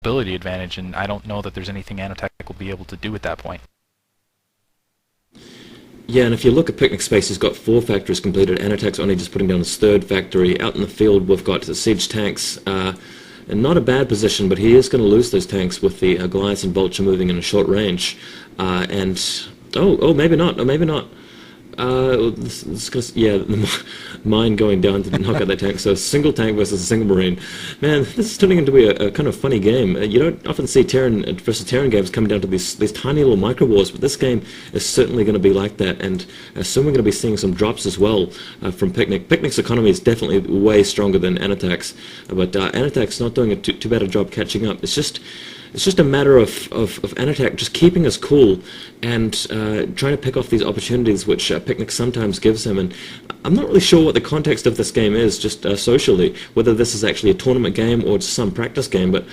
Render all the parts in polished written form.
mobility advantage, and I don't know that there's anything Anotak will be able to do at that point. Yeah, and if you look at Picnic Space, he's got 4 factories completed. Anotak's only just putting down his 3rd factory. Out in the field, we've got the siege tanks. And not a bad position, but he is going to lose those tanks with the Goliath and Vulture moving in a short range. Maybe not. Maybe not. Yeah, the mine going down to knock out that tank. So a single tank versus a single marine. Man, this is turning into be a kind of funny game. You don't often see Terran versus Terran games coming down to these tiny little micro wars, but this game is certainly going to be like that. And soon we're going to be seeing some drops as well from Picnic. Picnic's economy is definitely way stronger than Anotak's, but Anotak's not doing too bad a job catching up. It's just a matter of Anotak just keeping us cool and trying to pick off these opportunities which Picnic sometimes gives him. And I'm not really sure what the context of this game is, just socially, whether this is actually a tournament game or just some practice game. But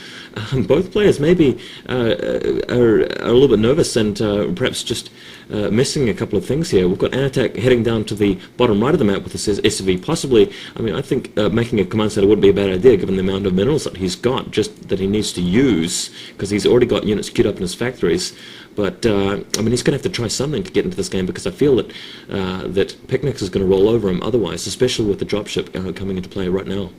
both players maybe are a little bit nervous and perhaps just missing a couple of things here. We've got Anotak heading down to the bottom right of the map with this SUV. Possibly, I think making a command center wouldn't be a bad idea given the amount of minerals that he's got, just that he needs to use, because he's already got units queued up in his factories. But he's going to have to try something to get into this game, because I feel that that Picnic is going to roll over him otherwise, especially with the dropship coming into play right now.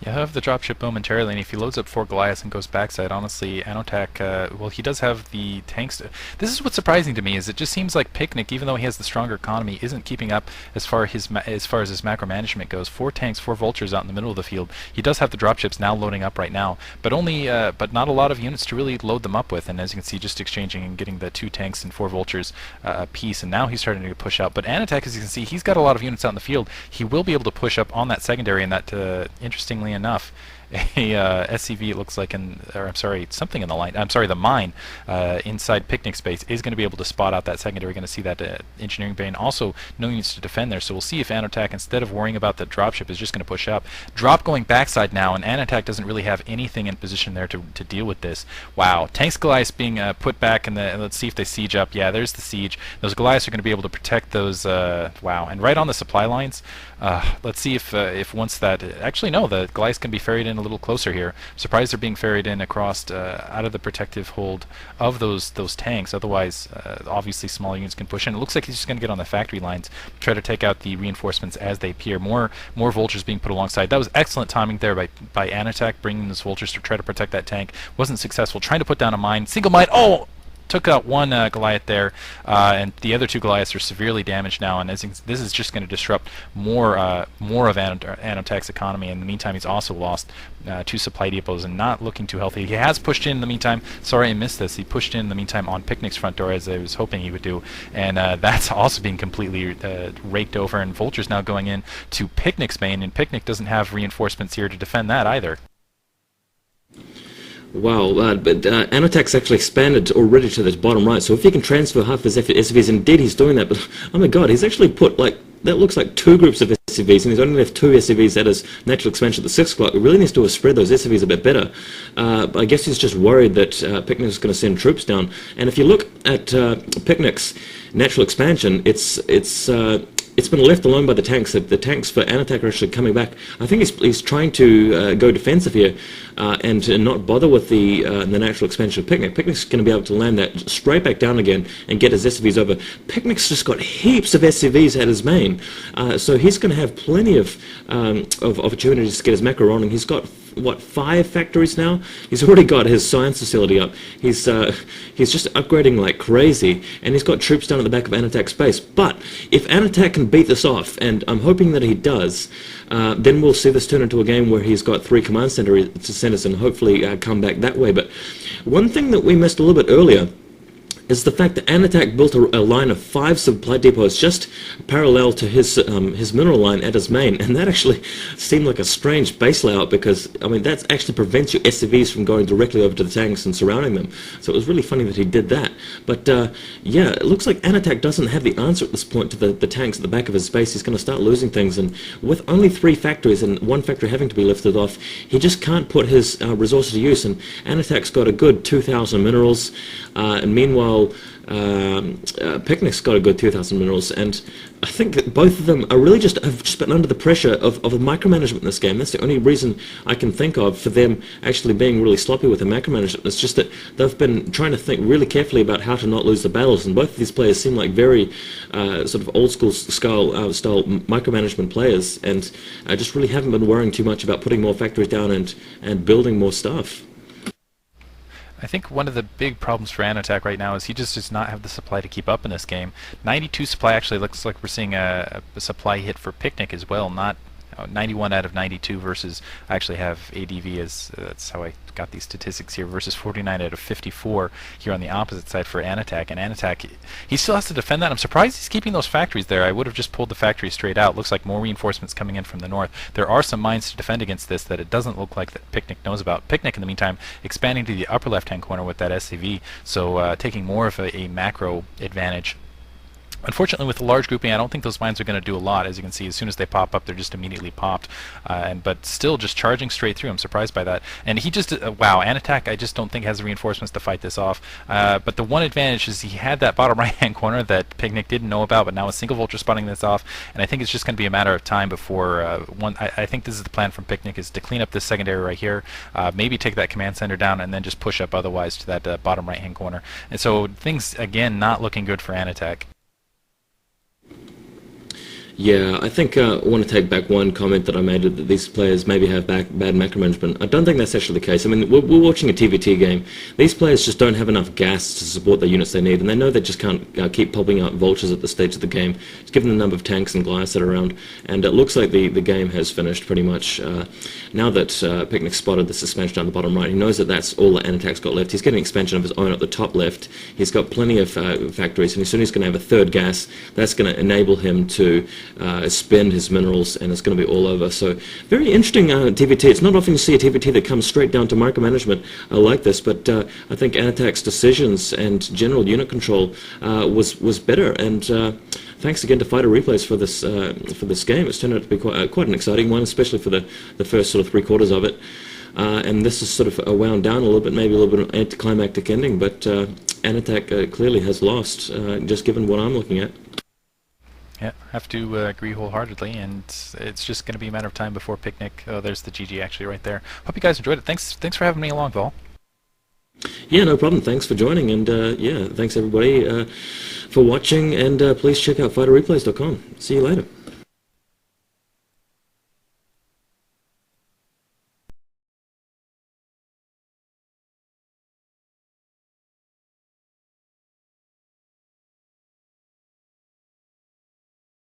Yeah, he'll have the dropship momentarily, and if he loads up 4 Goliaths and goes backside, honestly, Anotak, he does have the tanks. This is what's surprising to me, is it just seems like Picnic, even though he has the stronger economy, isn't keeping up as far as his macro management goes. 4 tanks, 4 vultures out in the middle of the field. He does have the dropships now loading up right now, but but not a lot of units to really load them up with, and as you can see, just exchanging and getting the 2 tanks and 4 vultures apiece, and now he's starting to push out. But Anotak, as you can see, he's got a lot of units out in the field. He will be able to push up on that secondary, and that, interestingly enough, a SCV, it looks like, something in the line. The mine inside Picnic Space is going to be able to spot out that secondary. We're going to see that engineering bay, and also no units to defend there. So we'll see if Anotak, instead of worrying about the dropship, is just going to push up. Drop going backside now, and Anotak doesn't really have anything in position there to deal with this. Wow, tanks Goliaths being put back in the. Let's see if they siege up. Yeah, there's the siege. Those Goliaths are going to be able to protect those. Wow, and right on the supply lines. Let's see if once that. Actually, no, the Goliaths can be ferried in a little closer here. I'm surprised they're being ferried in across out of the protective hold of those tanks. Otherwise, obviously, smaller units can push in. It looks like he's just going to get on the factory lines, try to take out the reinforcements as they appear. More vultures being put alongside. That was excellent timing there by Anotak, bringing those vultures to try to protect that tank. Wasn't successful. Trying to put down a mine. Single mine. Oh! Took out 1 Goliath there, and the other 2 Goliaths are severely damaged now, and this is just going to disrupt more of Anotak's economy. In the meantime, he's also lost 2 supply depots and not looking too healthy. He has pushed in the meantime. Sorry I missed this. He pushed in the meantime on Picnic's front door, as I was hoping he would do, and that's also being completely raked over, and Vulture's now going in to Picnic's main, and Picnic doesn't have reinforcements here to defend that either. Wow, but Anotak's actually expanded already to this bottom right, so if he can transfer half his SCVs, indeed he's doing that, but oh my god, he's actually put, that looks like 2 groups of SCVs, and he's only left 2 SCVs at his natural expansion at the 6 o'clock. He really needs to have spread those SCVs a bit better. I guess he's just worried that Picnic's going to send troops down, and if you look at Picnic's natural expansion, it's been left alone by the tanks. The tanks for Anotak are actually coming back. I think he's trying to go defensive here and to not bother with the natural expansion of Picnic. Picnic's going to be able to land that straight back down again and get his SCVs over. Picnic's just got heaps of SCVs at his main, so he's going to have plenty of opportunities to get his macro on, and he's got 5 factories now? He's already got his science facility up. He's just upgrading like crazy, and he's got troops down at the back of Anotak's base. But if Anotak can beat this off, and I'm hoping that he does, then we'll see this turn into a game where he's got 3 command centers and hopefully come back that way. But one thing that we missed a little bit earlier is the fact that Anotak built a line of 5 supply depots just parallel to his mineral line at his main, and that actually seemed like a strange base layout, because that actually prevents your SCVs from going directly over to the tanks and surrounding them. So it was really funny that he did that. But yeah, it looks like Anotak doesn't have the answer at this point to the tanks at the back of his base. He's going to start losing things, and with only 3 factories and 1 factory having to be lifted off, he just can't put his resources to use. And Anotak's got a good 2,000 minerals, and meanwhile while Picnic's got a good 2,000 minerals, and I think that both of them are really have just been under the pressure of micromanagement in this game. That's the only reason I can think of for them actually being really sloppy with the micromanagement. It's just that they've been trying to think really carefully about how to not lose the battles, and both of these players seem like very sort of old school style micromanagement players, and just really haven't been worrying too much about putting more factories down and building more stuff. I think one of the big problems for Anotak right now is he just does not have the supply to keep up in this game. 92 supply actually looks like we're seeing a supply hit for Picnic as well, not 91 out of 92 versus, I actually have ADV as, that's how I got these statistics here, versus 49 out of 54 here on the opposite side for Anotak. And Anotak, he still has to defend that. I'm surprised he's keeping those factories there. I would have just pulled the factories straight out. Looks like more reinforcements coming in from the north. There are some mines to defend against this that it doesn't look like that Picnic knows about. Picnic, in the meantime, expanding to the upper left-hand corner with that SCV, so taking more of a macro advantage. Unfortunately, with the large grouping, I don't think those mines are going to do a lot. As you can see, as soon as they pop up, they're just immediately popped. But still, just charging straight through. I'm surprised by that. And he just, wow, Anotak, I just don't think has the reinforcements to fight this off. But the one advantage is he had that bottom right-hand corner that Picnic didn't know about, but now a single vulture spotting this off. And I think it's just going to be a matter of time before I think this is the plan from Picnic, is to clean up this secondary right here, maybe take that command center down, and then just push up otherwise to that bottom right-hand corner. And so things, again, not looking good for Anotak. Yeah, I think I want to take back one comment that I made, that these players maybe have bad macro management. I don't think that's actually the case. I mean, we're watching a TVT game. These players just don't have enough gas to support the units they need, and they know they just can't keep popping out vultures at the stage of the game, just given the number of tanks and Goliaths that are around. And it looks like the game has finished pretty much. Now that Picnic spotted this expansion down the bottom right, he knows that that's all that Anotak's got left. He's getting expansion of his own at the top left. He's got plenty of factories, and as soon as he's going to have a third gas, that's going to enable him to spend his minerals, and it's going to be all over. So very interesting TVT. It's not often you see a TVT that comes straight down to micromanagement like this, but I think Anotak's decisions and general unit control was better, and thanks again to Fighter Replays for this game. It's turned out to be quite an exciting one, especially for the first sort of 3/4 of it. And this is sort of wound down a little bit, maybe a little bit of an anticlimactic ending, but Anotak clearly has lost, just given what I'm looking at. Yeah, have to agree wholeheartedly, and it's just going to be a matter of time before Picnic. Oh, there's the GG actually right there. Hope you guys enjoyed it. Thanks for having me along, Vol. Yeah, no problem. Thanks for joining, and yeah, thanks everybody for watching, and please check out fighterreplays.com. See you later.